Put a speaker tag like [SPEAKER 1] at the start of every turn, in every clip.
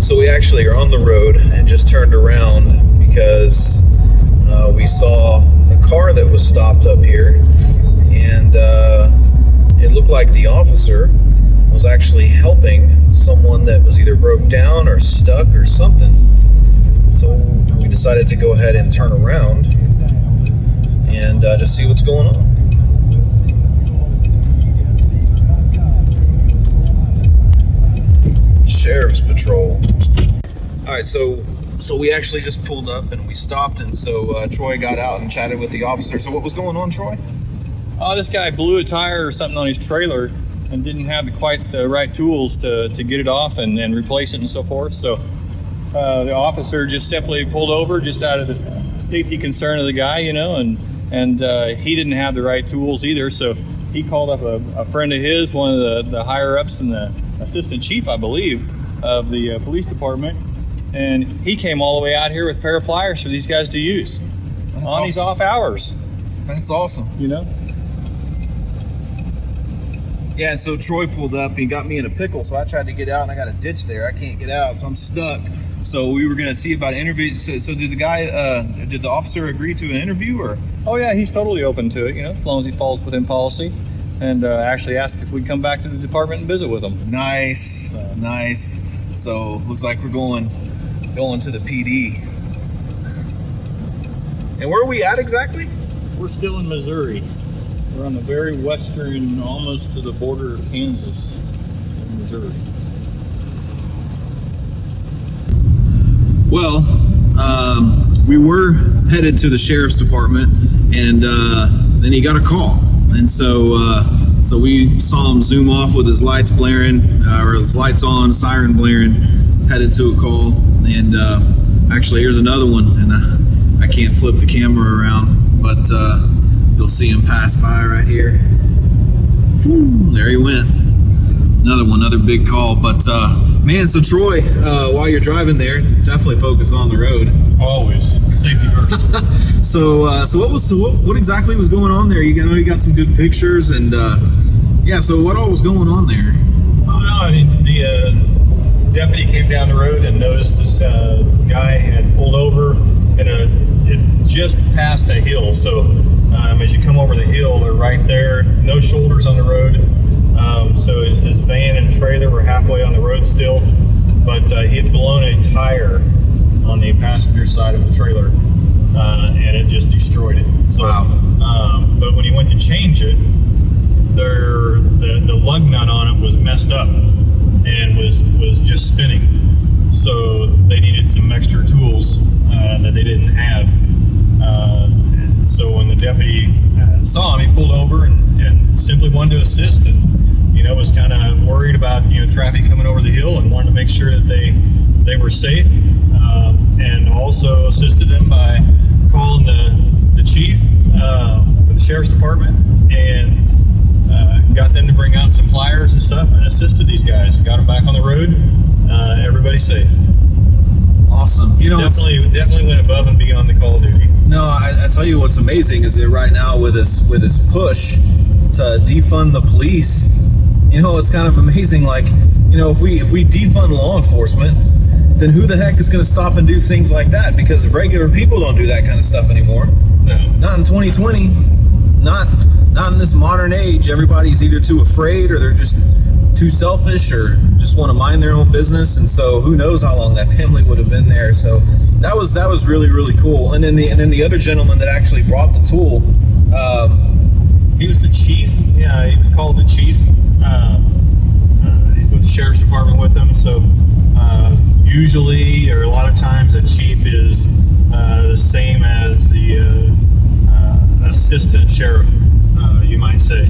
[SPEAKER 1] So we actually are on the road and just turned around because we saw a car that was stopped up here, and it looked like the officer was actually helping someone that was either broke down or stuck or something. So we decided to go ahead and turn around and just see what's going on. Sheriff's Patrol. All right, so we actually just pulled up and we stopped, and so Troy got out and chatted with the officer. So what was going on, Troy?
[SPEAKER 2] This guy blew a tire or something on his trailer and didn't have quite the right tools to get it off and replace it and so forth. So the officer just simply pulled over just out of the safety concern of the guy, and he didn't have the right tools either. So he called up a friend of his, one of the higher ups and the assistant chief, I believe, of the police department, and he came all the way out here with a pair of pliers for these guys to use on his off hours.
[SPEAKER 1] That's awesome. Yeah, and so Troy pulled up, he got me in a pickle, so I tried to get out, and I got a ditch there. I can't get out, so I'm stuck. So we were going to see about an interview. So did the officer agree to an interview, or?
[SPEAKER 2] Oh yeah, he's totally open to it, as long as he falls within policy, and actually asked if we'd come back to the department and visit with him.
[SPEAKER 1] Nice. So looks like we're going to the PD. And where are we at exactly?
[SPEAKER 2] We're still in Missouri. We're on the very western, almost to the border of Kansas, in Missouri.
[SPEAKER 1] Well, we were headed to the sheriff's department, and then he got a call, and so we saw him zoom off with his lights blaring, or his lights on, siren blaring, headed to a call. And actually, here's another one, and I can't flip the camera around, but you'll see him pass by right here. There he went. Another big call. But man, so Troy, while you're driving there, definitely focus on the road.
[SPEAKER 2] Always safety first.
[SPEAKER 1] So what exactly was going on there? You got some good pictures, and so what all was going on there?
[SPEAKER 2] Oh no, I mean, the deputy came down the road and noticed this guy had pulled over, and it just passed a hill. So as you come over the hill, they're right there, no shoulders on the road. So his van and trailer were halfway on the road still, but he had blown a tire on the passenger side of the trailer, and it just destroyed it. So,
[SPEAKER 1] wow.
[SPEAKER 2] But when he went to change it, the lug nut on it was messed up and was just spinning. So they needed some extra tools that they didn't have. And so when the deputy saw him, he pulled over and simply wanted to assist, and was kind of worried about traffic coming over the hill and wanted to make sure that they were safe, and also assisted them by calling the chief for the sheriff's department, and got them to bring out some pliers and stuff and assisted these guys, got them back on the road. Everybody's safe.
[SPEAKER 1] Awesome.
[SPEAKER 2] Definitely went above and beyond the call of duty.
[SPEAKER 1] No, I tell you what's amazing is that right now with this push to defund the police, it's kind of amazing. Like, if we defund law enforcement, then who the heck is going to stop and do things like that? Because regular people don't do that kind of stuff anymore.
[SPEAKER 2] No.
[SPEAKER 1] Not in 2020. Not in this modern age. Everybody's either too afraid, or they're just too selfish, or just want to mind their own business. And so who knows how long that family would have been there. So that was really, really cool. And then the other gentleman that actually brought the tool,
[SPEAKER 2] he was the chief. Yeah, he was called the chief. He's with the sheriff's department with them. So usually, or a lot of times, the chief is the same as the assistant sheriff, you might say,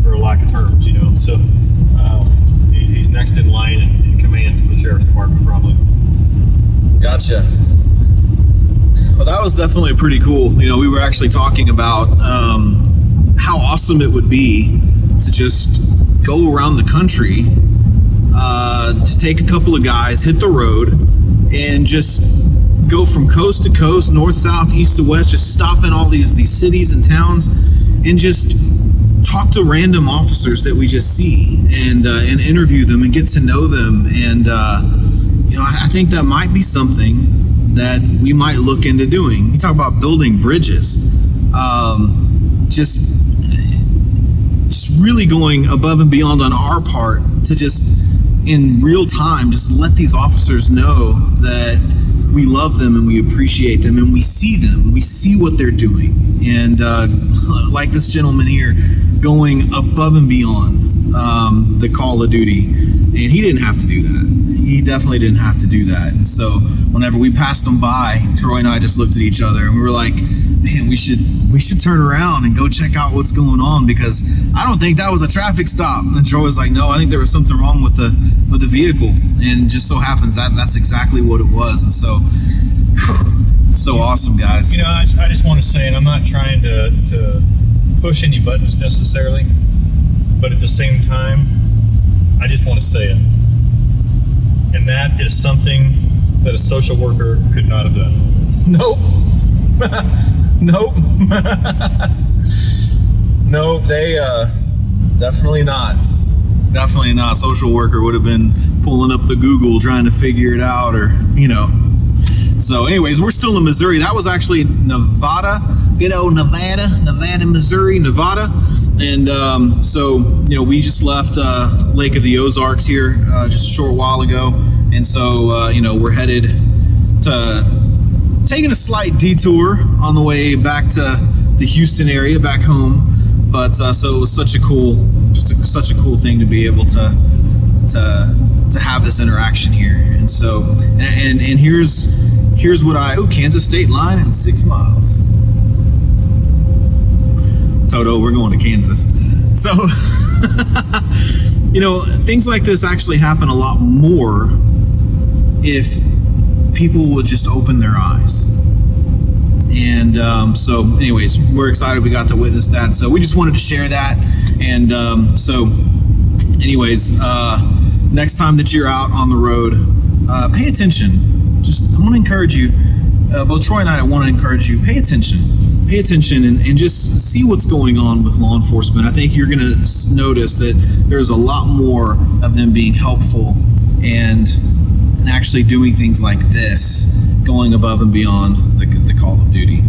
[SPEAKER 2] for lack of terms, So he's next in line in command for the sheriff's department, probably.
[SPEAKER 1] Gotcha. Well, that was definitely pretty cool. We were actually talking about how awesome it would be to just go around the country, just take a couple of guys, hit the road, and just go from coast to coast, north, south, east to west, just stop in all these cities and towns, and just talk to random officers that we just see, and interview them and get to know them, and I think that might be something that we might look into doing. You talk about building bridges, just really going above and beyond on our part to just in real time just let these officers know that we love them and we appreciate them and we see what they're doing, and like this gentleman here going above and beyond the call of duty, and he didn't have to do that. He definitely didn't have to do that. And so whenever we passed him by, Troy and I just looked at each other and we were like, man, we should turn around and go check out what's going on, because I don't think that was a traffic stop. And Troy was like, no, I think there was something wrong with the vehicle. And just so happens that's exactly what it was. And so awesome, guys.
[SPEAKER 2] I just want to say, and I'm not trying to push any buttons necessarily, but at the same time, I just want to say it. And that is something that a social worker could not have done.
[SPEAKER 1] Nope. Nope. Nope, they definitely not. Definitely not. Social worker would have been pulling up the Google trying to figure it out, or So anyways, we're still in Missouri. That was actually Nevada. Good old Nevada, Missouri, Nevada. And so we just left Lake of the Ozarks here just a short while ago. And so we're headed to taking a slight detour on the way back to the Houston area, back home. But so it was such a cool thing to be able to have this interaction here. And so and here's what Kansas state line in 6 miles. Toto, we're going to Kansas. So things like this actually happen a lot more if people would just open their eyes. And so anyways, we're excited we got to witness that. So we just wanted to share that. And so anyways, next time that you're out on the road, pay attention. I want to encourage you, both Troy and I want to encourage you, pay attention and just see what's going on with law enforcement. I think you're going to notice that there's a lot more of them being helpful and actually doing things like this, going above and beyond the call of duty.